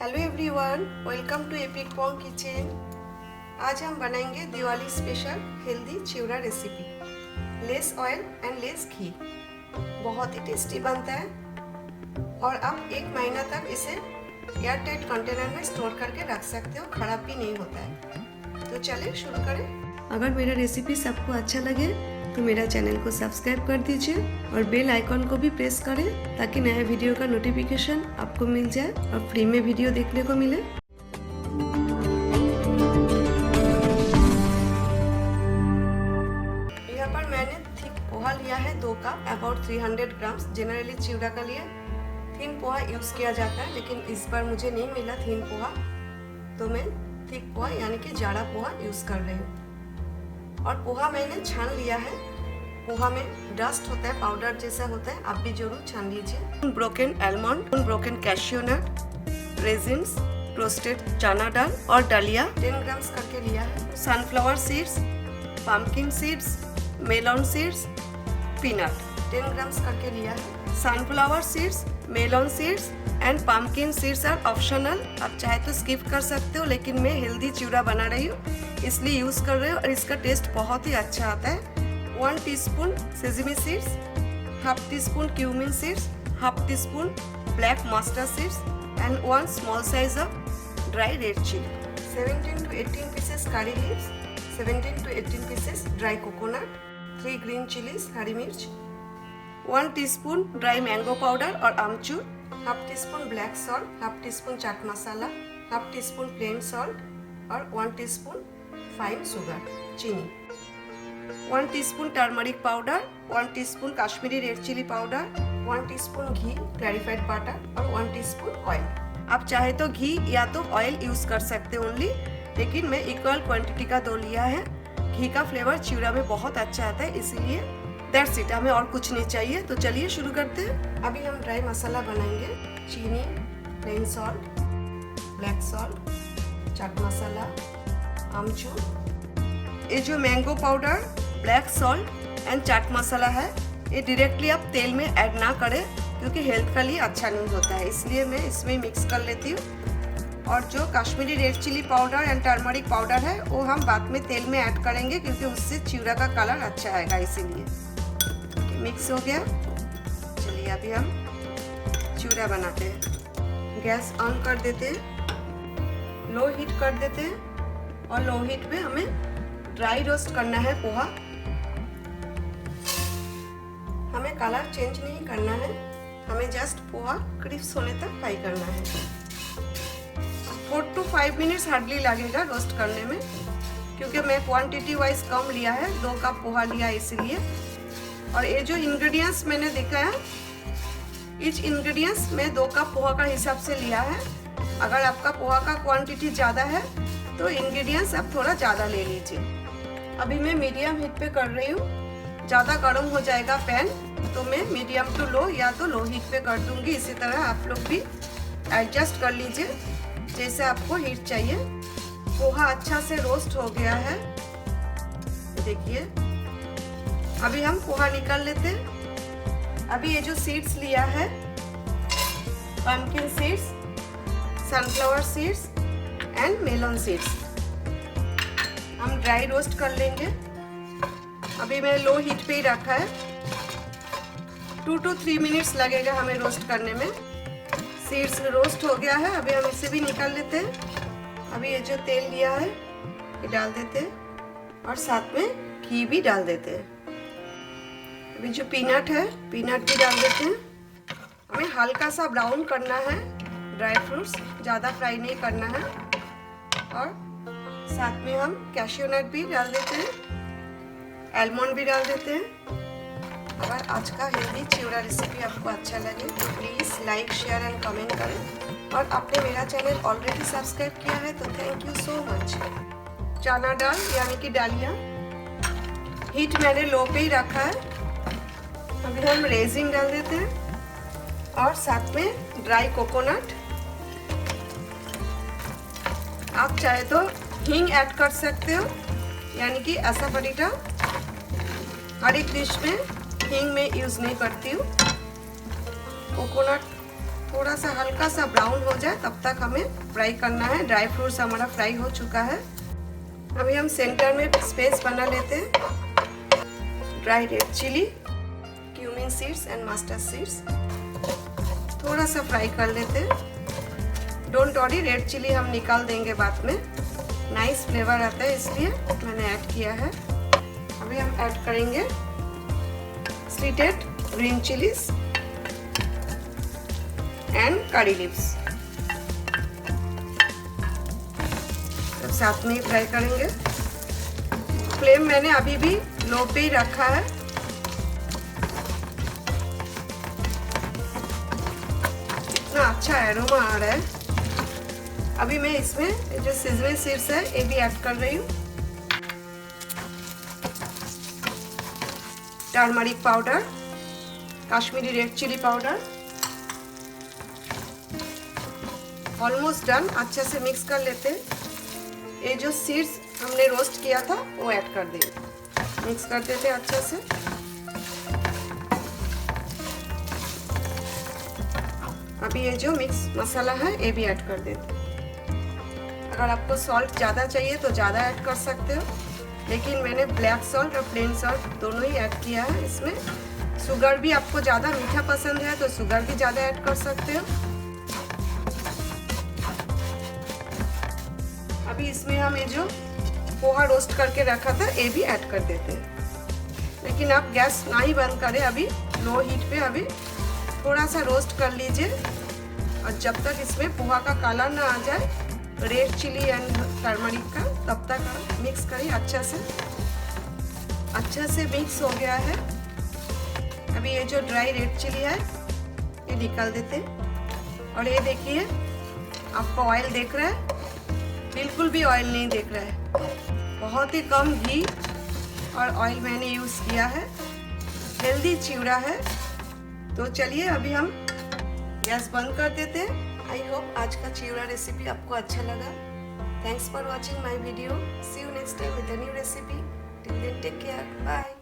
Hello everyone, welcome to Epic Pong Kitchen. आज हम बनाएंगे Diwali special healthy chivda recipe, less oil and less ghee. बहुत ही टेस्टी बनता है और आप 1 महीना तक इसे एयर टाइट कंटेनर में स्टोर करके रख सकते हो, खराब भी नहीं होता है। तो चलिए शुरू करें। अगर मेरा रेसिपी सबको अच्छा लगे तो मेरा चैनल को सब्सक्राइब कर दीजिए और बेल आइकॉन को भी प्रेस करें ताकि नए वीडियो का नोटिफिकेशन आपको मिल जाए और फ्री में वीडियो देखने को मिले। यहाँ पर मैंने थिक पोहा लिया है 2 कप, अबाउट 300 ग्राम्स। जनरली चिवड़ा का लिए थिन पोहा यूज़ किया जाता है, लेकिन इस बार मुझे नहीं मिला थिन पोहा, तो मैं थिक पोहा यानी कि जाड़ा पोहा यूज़ कर रही हूँ। और पोहा मैंने छान लिया है। पोहा में डस्ट होता है, पाउडर जैसा होता है, आप भी जरूर छान लीजिए। Broken almond, broken cashew nut, raisins, roasted चना दाल और दलिया 10 ग्राम्स करके लिया है। Sunflower seeds, pumpkin seeds, melon seeds, peanut 10 grams करके लिया है। Sunflower seeds, melon seeds and pumpkin seeds are optional, आप चाहे तो स्किप कर सकते हो, लेकिन मैं हेल्दी चिवड़ा बना रही हूँ इसलिए यूज़ कर रही हूँ और इसका टेस्ट बहुत ही अच्छा आता है। 1 teaspoon sesame seeds, half teaspoon cumin seeds, half teaspoon black mustard seeds and 1 small size of dry red chilli. 17 to 18 pieces curry leaves, 17 to 18 pieces dry coconut, 3 green chillies हरी मिर्च, 1 टीस्पून ड्राई मैंगो पाउडर और amchur, half teaspoon black salt, half teaspoon chaat masala, half teaspoon plain salt और 1 teaspoon fine sugar चीनी, 1 teaspoon turmeric powder, 1 teaspoon Kashmiri red chilli powder, 1 teaspoon ghee clarified butter और 1 teaspoon oil. आप चाहे तो घी या तो ऑयल यूज कर सकते हो ओनली, लेकिन मैं इक्वल क्वांटिटी का 2 लिया है। घी का फ्लेवर चिवड़ा में बहुत अच्छा आता है, इसीलिए दैट्स इट, हमें और कुछ नहीं चाहिए। तो चलिए शुरू करते हैं। अभी हम ड्राई मसाला बनाएंगे। चीनी, plain salt, black salt, chaat masala, amchur. ये जो mango powder, black salt and chaat masala है, ये डायरेक्टली आप तेल में ऐड ना करें क्योंकि हेल्थ का लिए अच्छा नहीं होता है, इसलिए मैं इसमें मिक्स कर लेती हूँ। और जो Kashmiri red chilli powder and turmeric powder है वो हम बाद में तेल में ऐड करेंगे क्योंकि उससे चिवड़ा का कलर अच्छा आएगा, इसीलिए। मिक्स हो गया, चलिए अभी हम चिवड़ा बनाते हैं। गैस ऑन कर देते हैं, लो हीट कर देते हैं और लो हीट पे हमें ड्राई रोस्ट करना है पोहा। हमें कलर चेंज नहीं करना है, हमें जस्ट पोहा क्रिस्प होने तक फ्राई करना है। 4 to 5 मिनट्स हार्डली लगेगा रोस्ट करने में, क्योंकि मैं क्वांटिटी वाइज कम लिया है, 2 कप पोहा लिया इसलिए। और ये जो इंग्रेडिएंट्स मैंने दिखाया, ईच इंग्रेडिएंट्स मैं 2 कप पोहा का हिसाब से लिया है। अगर आपका पोहा का क्वांटिटी ज़्यादा है तो इंग्रेडिएंट्स आप थोड़ा ज़्यादा ले लीजिए। अभी मैं मीडियम हीट पे कर रही हूँ, ज़्यादा गर्म हो जाएगा पैन, तो मैं मीडियम टू लो या तो लो हीट पे कर दूँगी। इसी तरह आप लोग भी एडजस्ट कर लीजिए जैसे आपको हीट चाहिए। पोहा अच्छा से रोस्ट हो गया है, देखिए। अभी हम पोहा निकाल लेते हैं। अभी ये जो सीड्स लिया है, pumpkin seeds, sunflower seeds and melon seeds, हम ड्राई रोस्ट कर लेंगे। अभी मैं लो हीट पे ही रखा है, 2 to 3 मिनट्स लगेगा हमें रोस्ट करने में। सीड्स रोस्ट हो गया है, अभी हम इसे भी निकाल लेते हैं। अभी ये जो तेल लिया है ये डाल देते हैं और साथ में घी भी डाल देते हैं। अभी जो पीनट है, पीनट भी डाल देते हैं। हमें हल्का सा ब्राउन करना है ड्राई फ्रूट्स, ज़्यादा फ्राई नहीं करना है। और साथ में हम कैश्यू नट भी डाल देते हैं, आलमंड भी डाल देते हैं। अगर आज का हेल्दी चिवड़ा रेसिपी आपको अच्छा लगे तो please like, share and comment करें। और आपने मेरा चैनल ऑलरेडी सब्सक्राइब किया है तो थैंक यू सो मच। चना दाल यानी कि दालिया, हीट मैंने लो पे ही रखा है। अभी हम रेजिन डाल देते हैं और साथ में ड्राई कोकोनट। आप चाहे तो हींग ऐड कर सकते हो, यानी कि असाफोटिडा। हर एक डिश में हींग में यूज़ नहीं करती हूँ। कोकोनट थोड़ा सा हल्का सा ब्राउन हो जाए तब तक हमें फ्राई करना है। ड्राई फ्रूट्स हमारा फ्राई हो चुका है। अभी हम सेंटर में स्पेस बना लेते हैं। Dry red chilli, cumin seeds and mustard seeds थोड़ा सा फ्राई कर लेते हैं। डोंट वरी, रेड चिली हम निकाल देंगे बाद में, नाइस फ्लेवर आता है इसलिए मैंने ऐड किया है। अभी हम ऐड करेंगे slitted green chillies and curry leaves, सब साथ में ही फ्राई करेंगे। फ्लेम मैंने अभी भी लो पे ही रखा है। इतना अच्छा एरोमा आ रहा है। अभी मैं इसमें जो सीजनिंग सीड्स है ये भी ऐड कर रही हूँ। Turmeric powder, Kashmiri red chilli powder, almost done. अच्छे से मिक्स कर लेते हैं। ये जो सीड्स हमने रोस्ट किया था वो ऐड कर देंगे। मिक्स कर देते हैं अच्छे से। अभी ये जो मिक्स मसाला है ये भी ऐड कर देते हैं। अगर आपको सॉल्ट ज़्यादा चाहिए तो ज़्यादा ऐड कर सकते हो, लेकिन मैंने ब्लैक सॉल्ट और प्लेन सॉल्ट दोनों ही ऐड किया है इसमें। शुगर भी आपको ज़्यादा मीठा पसंद है तो शुगर भी ज़्यादा ऐड कर सकते हो। अभी इसमें हम ये जो पोहा रोस्ट करके रखा था ये भी ऐड कर देते हैं, लेकिन आप गैस ना ही बंद करें, अभी लो हीट पे अभी थोड़ा सा रोस्ट कर लीजिए। और जब तक इसमें पोहा का कलर ना आ जाए रेड चिली एंड टर्मरिक का, तब तक मिक्स करिए अच्छे से मिक्स हो गया है। अभी ये जो ड्राई रेड चिली है ये निकाल देते हैं। और ये देखिए आपको ऑयल देख रहा है, बिल्कुल भी ऑयल नहीं देख रहा है। बहुत ही कम घी और ऑयल मैंने यूज़ किया है। हेल्दी चिवड़ा है। तो चलिए अभी हम गैस बंद कर देते हैं। आई होप आज का चिवड़ा रेसिपी आपको अच्छा लगा। Thanks for watching my video. See you next time with a new recipe. Till then take care, bye.